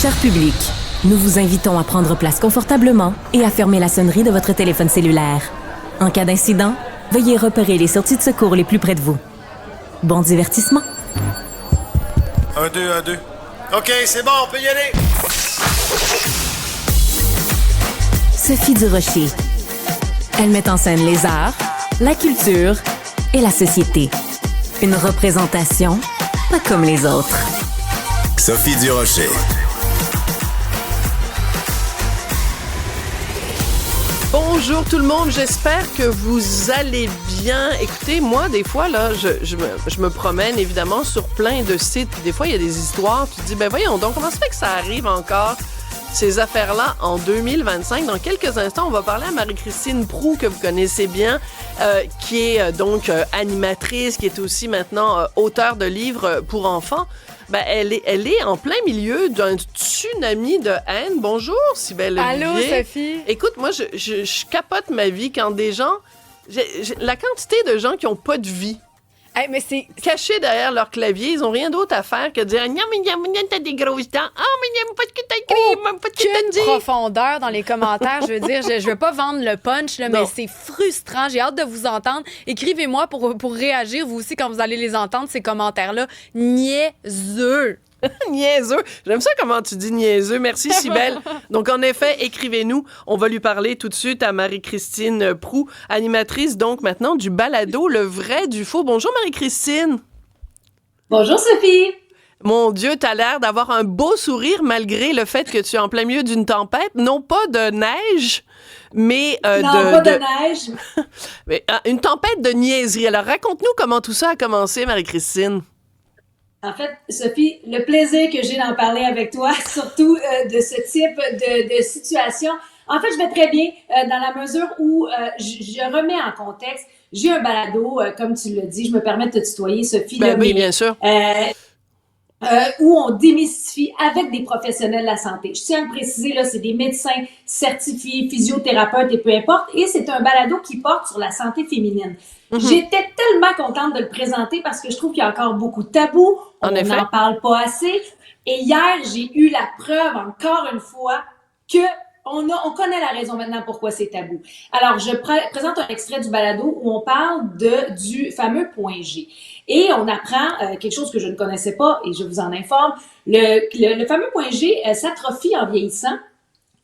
Cher public, nous vous invitons à prendre place confortablement et à fermer la sonnerie de votre téléphone cellulaire. En cas d'incident, veuillez repérer les sorties de secours les plus près de vous. Bon divertissement. 1, 2, 1, 2. OK, c'est bon, on peut y aller. Sophie Durocher. Elle met en scène les arts, la culture et la société. Une représentation pas comme les autres. Sophie Durocher. Bonjour tout le monde, j'espère que vous allez bien. Écoutez, moi, des fois, là, je me promène évidemment sur plein de sites. Des fois, il y a des histoires, tu te dis, ben voyons donc, comment ça fait que ça arrive encore, ces affaires-là, en 2025? Dans quelques instants, on va parler à Marie-Christine Proulx, que vous connaissez bien, qui est donc animatrice, qui est aussi maintenant auteure de livres pour enfants. Ben, elle est en plein milieu d'un tsunami de haine. Bonjour, Cybèle Olivier. Allô, Sophie. Écoute, moi, je capote ma vie quand des gens... la quantité de gens qui n'ont pas de vie, Hey, mais c'est cachés derrière leur clavier, ils n'ont rien d'autre à faire que de dire « Non, mais t'as des grosses dents. Ah, mais j'aime pas ce que t'as écrit, j'aime pas ce que t'as aucune dit. » profondeur dans les commentaires. Je veux dire, je veux pas vendre le punch, là, mais Non. c'est frustrant. J'ai hâte de vous entendre. Écrivez-moi pour réagir, vous aussi, quand vous allez les entendre, ces commentaires-là. Niaiseux. Niaiseux. J'aime ça comment tu dis niaiseux. Merci, Cybèle. Donc, en effet, écrivez-nous. On va lui parler tout de suite à Marie-Christine Proulx, animatrice, donc, maintenant, du balado Le vrai du faux. Bonjour, Marie-Christine. Bonjour Sophie! Mon Dieu, t'as l'air d'avoir un beau sourire malgré le fait que tu es en plein milieu d'une tempête. Non pas de neige, mais Non, pas de neige. mais, une tempête de niaiserie. Alors, raconte-nous comment tout ça a commencé, Marie-Christine. En fait, Sophie, le plaisir que j'ai d'en parler avec toi, surtout de ce type de situation. En fait, je vais très bien dans la mesure où je remets en contexte. J'ai un balado, comme tu l'as dit, je me permets de te tutoyer, Sophie. Ben là, oui, mais, bien sûr. où on démystifie avec des professionnels de la santé. Je tiens à le préciser, là, c'est des médecins certifiés, physiothérapeutes et peu importe. Et c'est un balado qui porte sur la santé féminine. J'étais tellement contente de le présenter parce que je trouve qu'il y a encore beaucoup de tabous. En effet. On n'en parle pas assez. Et hier, j'ai eu la preuve, encore une fois, que on connaît la raison maintenant pourquoi c'est tabou. Alors, je présente un extrait du balado où on parle du fameux point G. Et on apprend quelque chose que je ne connaissais pas et je vous en informe. Le fameux point G s'atrophie en vieillissant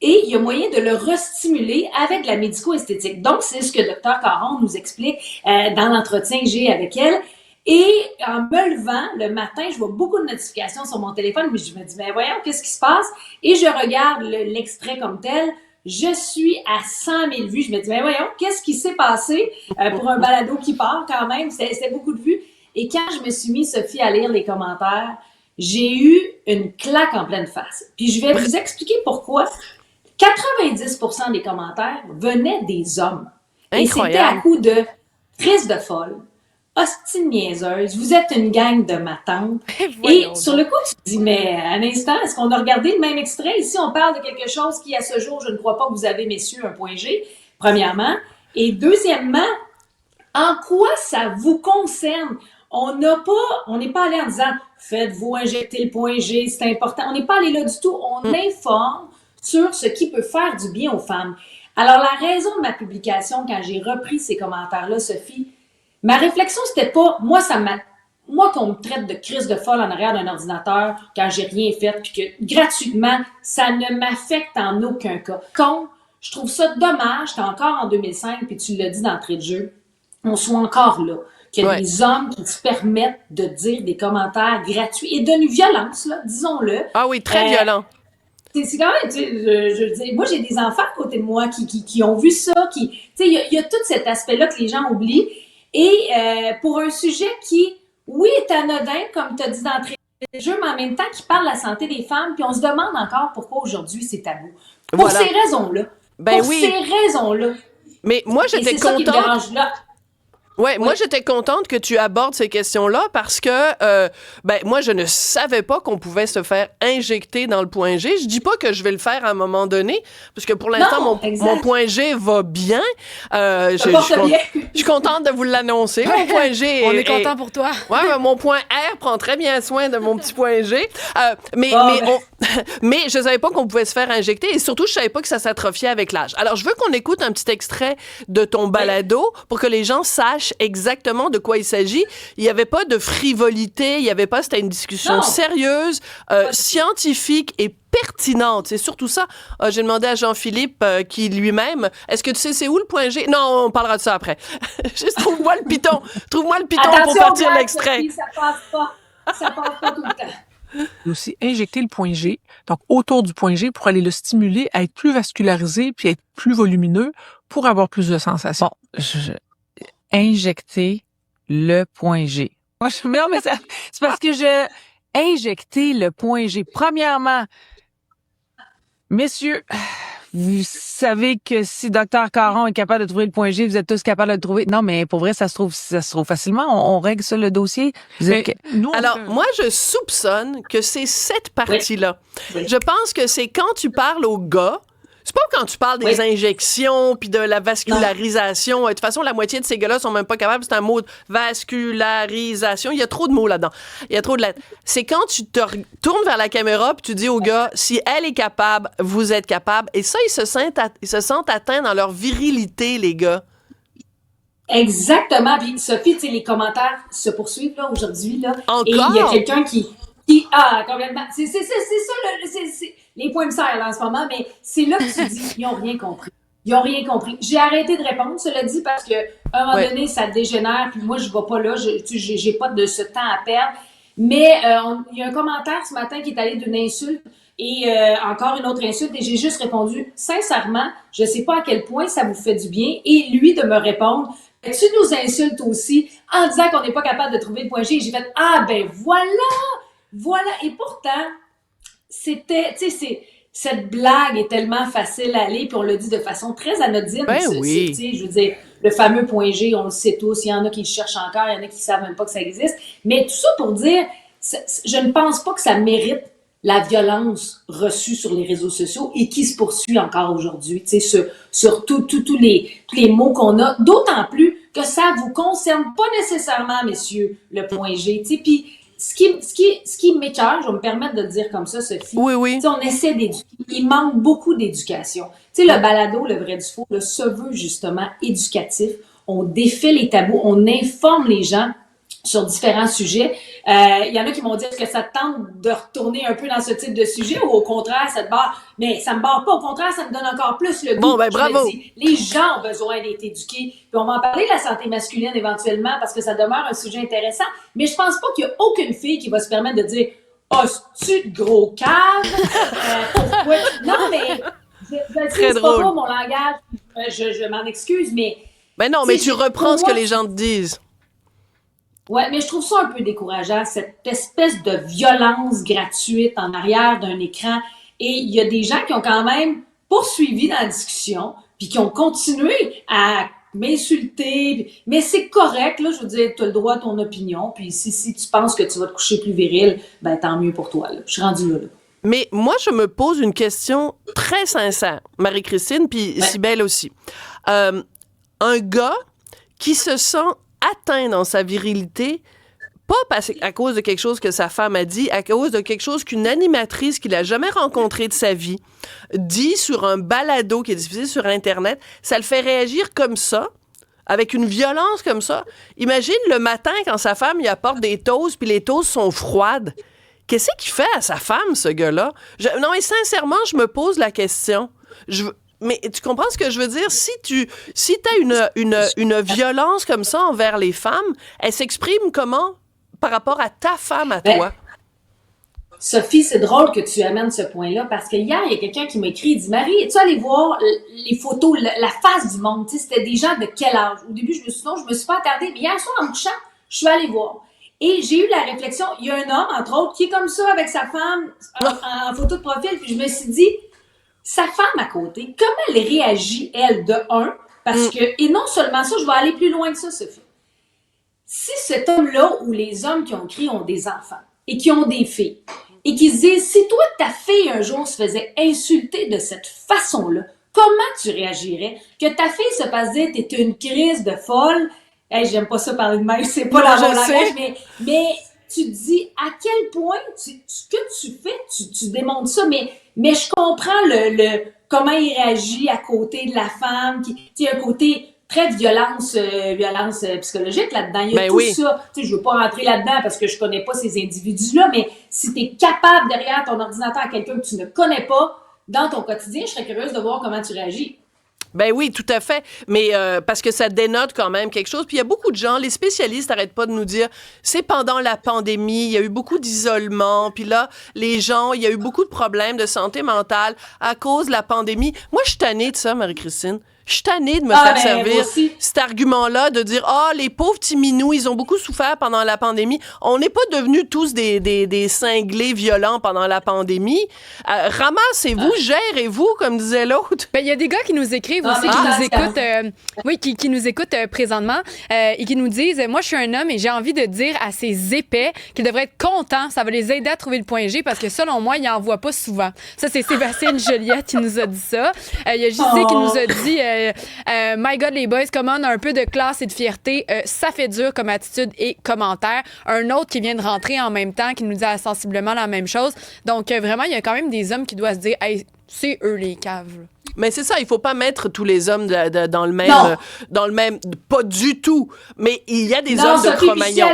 et il y a moyen de le restimuler avec de la médico-esthétique. Donc, c'est ce que Dr Caron nous explique dans l'entretien que j'ai avec elle. Et en me levant le matin, je vois beaucoup de notifications sur mon téléphone, mais je me dis, mais voyons, qu'est-ce qui se passe? Et je regarde l'extrait comme tel. Je suis à 100 000 vues. Je me dis, mais voyons, qu'est-ce qui s'est passé pour un balado qui part quand même? C'était beaucoup de vues. Et quand je me suis mis, Sophie, à lire les commentaires, j'ai eu une claque en pleine face. Puis je vais vous expliquer pourquoi. 90% des commentaires venaient des hommes. Incroyable. Et c'était à coup de crise de folle, hostie de niaiseuse, vous êtes une gang de matantes. Et sur le coup, tu te dis, mais un instant, est-ce qu'on a regardé le même extrait? Ici, on parle de quelque chose qui, à ce jour, je ne crois pas que vous avez, messieurs, un point G, premièrement. Et deuxièmement, en quoi ça vous concerne? On n'est pas allé en disant, faites-vous injecter le point G, c'est important. On n'est pas allé là du tout. On informe sur ce qui peut faire du bien aux femmes. Alors, la raison de ma publication, quand j'ai repris ces commentaires-là, Sophie, ma réflexion, c'était pas, moi, qu'on me traite de crise de folle en arrière d'un ordinateur quand j'ai rien fait, puis que gratuitement, ça ne m'affecte en aucun cas. Je trouve ça dommage, t'es encore en 2005, puis tu l'as dit d'entrée de jeu, on soit encore là. Qu'il y a des hommes qui se permettent de dire des commentaires gratuits et d'une violence, là, disons-le. Ah oui, très violent. C'est quand même, tu sais, je veux dire, moi, j'ai des enfants à côté de moi qui ont vu ça, tu sais, il y a tout cet aspect-là que les gens oublient. Et pour un sujet qui, oui, est anodin, comme tu as dit d'entrée de jeu, mais en même temps qui parle de la santé des femmes, puis on se demande encore pourquoi aujourd'hui c'est tabou. Pour Voilà. ces raisons-là. Ben pour oui. ces raisons-là. Mais moi, j'étais Et c'est ça qui me contente. dérange là. Ouais, moi j'étais contente que tu abordes ces questions-là parce que moi je ne savais pas qu'on pouvait se faire injecter dans le point G. Je dis pas que je vais le faire à un moment donné parce que pour l'instant mon point G va bien. Je suis contente de vous l'annoncer. Mon point G on est content pour toi. Ouais, mon point R prend très bien soin de mon petit point G. Mais je savais pas qu'on pouvait se faire injecter et surtout je savais pas que ça s'atrophiait avec l'âge. Alors je veux qu'on écoute un petit extrait de ton balado pour que les gens sachent exactement de quoi il s'agit. Il n'y avait pas de frivolité, c'était une discussion sérieuse, scientifique et pertinente. C'est surtout ça. J'ai demandé à Jean-Philippe qui lui-même, est-ce que tu sais c'est où le point G? Non, on parlera de ça après. Juste trouve-moi le piton. Trouve-moi le piton pour partir l'extrait. Sophie, ça passe pas tout le temps. Aussi injecter le point G, donc autour du point G pour aller le stimuler à être plus vascularisé puis être plus volumineux pour avoir plus de sensations. Bon, injecter le point G. Moi, non, mais c'est parce que injecter le point G. Premièrement, messieurs, vous savez que si Dr Caron est capable de trouver le point G, vous êtes tous capables de le trouver. Non, mais pour vrai, ça se trouve facilement. On règle ça, le dossier. Alors, moi, je soupçonne que c'est cette partie-là. Oui. Je pense que c'est quand tu parles aux gars. C'est pas quand tu parles des injections puis de la vascularisation. De toute façon, la moitié de ces gars-là sont même pas capables. C'est un mot de vascularisation. Il y a trop de mots là-dedans. Il y a trop de lettres. C'est quand tu te tournes vers la caméra puis tu dis aux gars, si elle est capable, vous êtes capable. Et ça, ils se sentent atteints dans leur virilité, les gars. Exactement. Puis Sophie, tu sais, les commentaires se poursuivent là aujourd'hui là. Encore? Et il y a quelqu'un qui complètement. C'est ça c'est les points me serrent là en ce moment, mais c'est là que tu dis ils ont rien compris. Ils ont rien compris. J'ai arrêté de répondre, cela dit, parce que à un moment donné, ça dégénère, puis moi je vais pas là, j'ai pas de ce temps à perdre. Mais il y a un commentaire ce matin qui est allé d'une insulte et encore une autre insulte et j'ai juste répondu sincèrement, je sais pas à quel point ça vous fait du bien et lui de me répondre tu nous insultes aussi en disant qu'on n'est pas capable de trouver le point G. Et j'ai fait voilà. Et pourtant, c'était, tu sais, cette blague est tellement facile à aller, puis on le dit de façon très anodine. Oui. Tu sais, je veux dire, le fameux point G, on le sait tous. Il y en a qui le cherchent encore, il y en a qui savent même pas que ça existe. Mais tout ça pour dire, je ne pense pas que ça mérite la violence reçue sur les réseaux sociaux et qui se poursuit encore aujourd'hui, tu sais, sur tous les mots qu'on a, d'autant plus que ça vous concerne pas nécessairement, messieurs, le point G, tu sais, puis ce qui m'écoeure, je vais me permettre de le dire comme ça, Sophie. Oui. Tu sais, on essaie d'éduquer. Il manque beaucoup d'éducation. Tu sais, le balado, le vrai du faux, se veut justement éducatif. On défait les tabous, on informe les gens sur différents sujets. Il y en a qui vont dire que ça te tente de retourner un peu dans ce type de sujet ou au contraire, ça te barre. Mais ça me barre pas. Au contraire, ça me donne encore plus le goût. Bon, ben bravo. Les gens ont besoin d'être éduqués. Puis on va en parler de la santé masculine éventuellement parce que ça demeure un sujet intéressant. Mais je pense pas qu'il y a aucune fille qui va se permettre de dire « Oh, c'est-tu gros cave? Pourquoi? » Non, mais c'est pas mon langage. Je m'en excuse, mais... Ben non, mais tu reprends ce que les gens te disent. Ouais, mais je trouve ça un peu décourageant, cette espèce de violence gratuite en arrière d'un écran. Et il y a des gens qui ont quand même poursuivi dans la discussion, puis qui ont continué à m'insulter. Mais c'est correct, là, je veux dire, tu as le droit à ton opinion. Puis si tu penses que tu vas te coucher plus viril, ben tant mieux pour toi. Là. Je suis rendue là. Mais moi, je me pose une question très sincère, Marie-Christine, puis Cybèle aussi. Un gars qui se sent atteint dans sa virilité, pas à cause de quelque chose que sa femme a dit, à cause de quelque chose qu'une animatrice qu'il a jamais rencontrée de sa vie dit sur un balado qui est diffusé sur Internet, ça le fait réagir comme ça, avec une violence comme ça. Imagine le matin quand sa femme lui apporte des toasts, puis les toasts sont froides. Qu'est-ce qu'il fait à sa femme, ce gars-là? Non, mais sincèrement, je me pose la question. Mais tu comprends ce que je veux dire? Si t'as une violence comme ça envers les femmes, elle s'exprime comment par rapport à ta femme à toi? Sophie, c'est drôle que tu amènes ce point-là parce que hier, il y a quelqu'un qui m'a écrit, il dit « Marie, es-tu allée voir les photos, la face du monde? » Tu sais, c'était des gens de quel âge? Au début, je me suis pas attardée, mais hier soir, en me couchant, je suis allée voir. Et j'ai eu la réflexion, il y a un homme, entre autres, qui est comme ça avec sa femme en photo de profil, puis je me suis dit, sa femme à côté, comment elle réagit, elle, de un, parce que, et non seulement ça, je vais aller plus loin que ça, Sophie. si cet homme-là ou les hommes qui ont écrit ont des enfants et qui ont des filles et qui se disent, si toi, ta fille un jour se faisait insulter de cette façon-là, comment tu réagirais? Que ta fille se passe dire, t'es une crise de folle. Hey, j'aime pas ça parler de même, c'est pas Non, dans mon je langage, sais. mais tu te dis à quel point ce que tu fais, tu démontres ça, mais je comprends comment il réagit à côté de la femme, qui a un côté très violence psychologique là-dedans. Il y a Ben tout oui. ça. Tu sais, je veux pas rentrer là-dedans parce que je connais pas ces individus-là, mais si tu es capable derrière ton ordinateur à quelqu'un que tu ne connais pas dans ton quotidien, je serais curieuse de voir comment tu réagis. Ben oui, tout à fait. Mais parce que ça dénote quand même quelque chose. Puis il y a beaucoup de gens, les spécialistes n'arrêtent pas de nous dire, c'est pendant la pandémie, il y a eu beaucoup d'isolement. Puis là, les gens, il y a eu beaucoup de problèmes de santé mentale à cause de la pandémie. Moi, je suis tannée de ça, Marie-Christine. Je suis tannée de me faire moi servir aussi. cet argument-là de dire, les pauvres petits minous, ils ont beaucoup souffert pendant la pandémie. On n'est pas devenus tous des cinglés violents pendant la pandémie. Ramassez-vous, gérez-vous, comme disait l'autre. Ben, il y a des gars qui nous écrivent aussi, qui nous écoutent, qui nous écoutent présentement et qui nous disent, moi, je suis un homme et j'ai envie de dire à ces épais qu'ils devraient être contents. Ça va les aider à trouver le point G parce que selon moi, ils n'en voient pas souvent. Ça, c'est Sébastien Joliette qui nous a dit ça. Il y a JC qui nous a dit, my God, les boys, comment on a un peu de classe et de fierté. Ça fait dur comme attitude et commentaire. Un autre qui vient de rentrer en même temps, qui nous dit sensiblement la même chose. Donc, vraiment, il y a quand même des hommes qui doivent se dire, hey, c'est eux les caves. Là. Mais c'est ça, il faut pas mettre tous les hommes dans le même, pas du tout. Mais il y a des hommes de Cro-Magnon.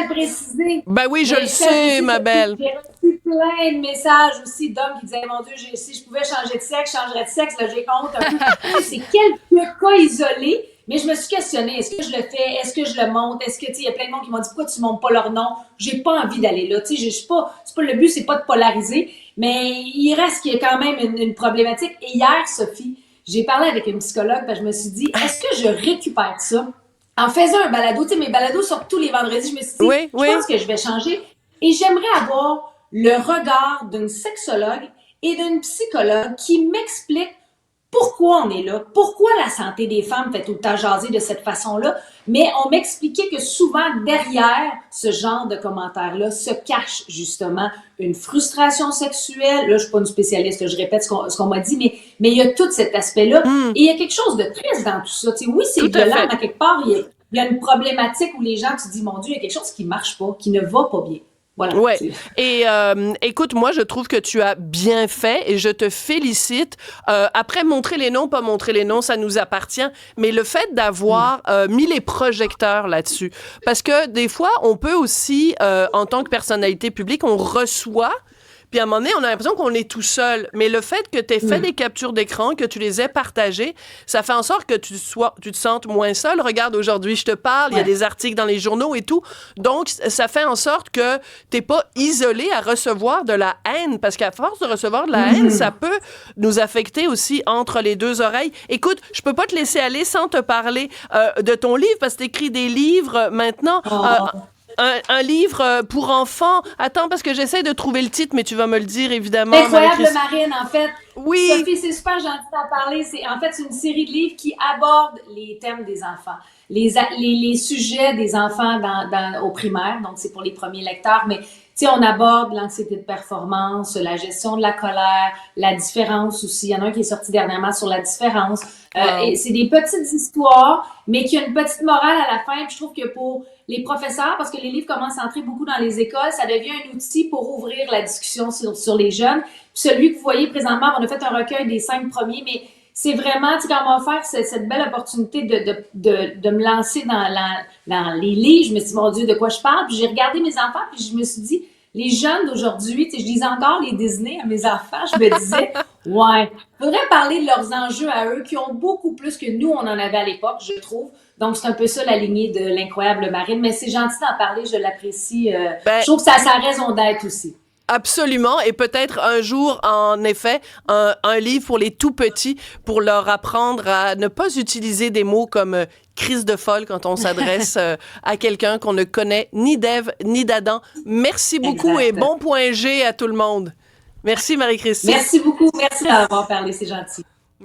Ben oui, je le sais, ma belle. J'ai reçu plein de messages aussi d'hommes qui disaient, mon Dieu, si je pouvais changer de sexe, je changerais de sexe, là, j'ai honte un peu. C'est quelques cas isolés, mais je me suis questionnée, est-ce que je le fais, est-ce que je le monte, est-ce que, tu sais, il y a plein de monde qui m'ont dit, pourquoi tu montes pas leur nom? J'ai pas envie d'aller là, tu sais, c'est pas, le but, c'est pas de polariser, mais il reste qu'il y a quand même une problématique. Et hier, Sophie, j'ai parlé avec une psychologue, parce que je me suis dit, est-ce que je récupère ça? En faisant un balado, tu sais, mes balados sortent tous les vendredis, je me suis dit, je pense que je vais changer. Et j'aimerais avoir le regard d'une sexologue et d'une psychologue qui m'explique pourquoi on est là, pourquoi la santé des femmes fait tout le temps jaser de cette façon-là, mais on m'expliquait que souvent, derrière ce genre de commentaires-là, se cache justement une frustration sexuelle. Là, je suis pas une spécialiste, là, je répète ce qu'on m'a dit, mais il y a tout cet aspect-là. Et il y a quelque chose de triste dans tout ça. Tu sais, oui, c'est violent, mais à quelque part, il y a une problématique où les gens, tu te dis, mon Dieu, il y a quelque chose qui marche pas, qui ne va pas bien. Voilà. Ouais. Et écoute, moi, je trouve que tu as bien fait et je te félicite. Après, montrer les noms, pas montrer les noms, ça nous appartient. Mais le fait d'avoir mis les projecteurs là-dessus, parce que des fois, on peut aussi, en tant que personnalité publique, on reçoit. Puis à un moment donné, on a l'impression qu'on est tout seul. Mais le fait que tu aies fait des captures d'écran, que tu les aies partagées, ça fait en sorte que tu te sentes moins seul. Regarde, aujourd'hui, je te parle, il y a des articles dans les journaux et tout. Donc, ça fait en sorte que t'es pas isolé à recevoir de la haine. Parce qu'à force de recevoir de la haine, ça peut nous affecter aussi entre les deux oreilles. Écoute, je peux pas te laisser aller sans te parler de ton livre, parce que t'écris des livres maintenant. Un livre pour enfants. Attends, parce que j'essaie de trouver le titre, mais tu vas me le dire, évidemment. Incroyable Marine, en fait. Oui. Sophie, c'est super gentil d'en parler. En fait, c'est une série de livres qui aborde les thèmes des enfants. Les sujets des enfants au primaire. Donc, c'est pour les premiers lecteurs. Mais, tu sais, on aborde l'anxiété de performance, la gestion de la colère, la différence aussi. Il y en a un qui est sorti dernièrement sur la différence. Et c'est des petites histoires, mais qui ont une petite morale à la fin. Puis je trouve que pour les professeurs, parce que les livres commencent à entrer beaucoup dans les écoles, ça devient un outil pour ouvrir la discussion sur les jeunes. Puis celui que vous voyez présentement, on a fait un recueil des 5 premiers, mais c'est vraiment, tu sais, quand on m'a offert cette belle opportunité de me lancer dans les livres, je me suis dit, mon Dieu, de quoi je parle? Puis j'ai regardé mes enfants, puis je me suis dit, les jeunes d'aujourd'hui, tu sais, je lisais encore les Disney à mes enfants, je me disais, ouais, faudrait parler de leurs enjeux à eux, qui ont beaucoup plus que nous, on en avait à l'époque, je trouve. Donc, c'est un peu ça la lignée de l'incroyable Marine, mais c'est gentil d'en parler, je l'apprécie. Je trouve que ça a sa raison d'être aussi. Absolument, et peut-être un jour, en effet, un livre pour les tout-petits, pour leur apprendre à ne pas utiliser des mots comme crise de folle quand on s'adresse à quelqu'un qu'on ne connaît ni d'Ève ni d'Adam. Merci beaucoup et bon point G à tout le monde. Merci Marie-Christine. Merci beaucoup, merci d'avoir parlé, c'est gentil.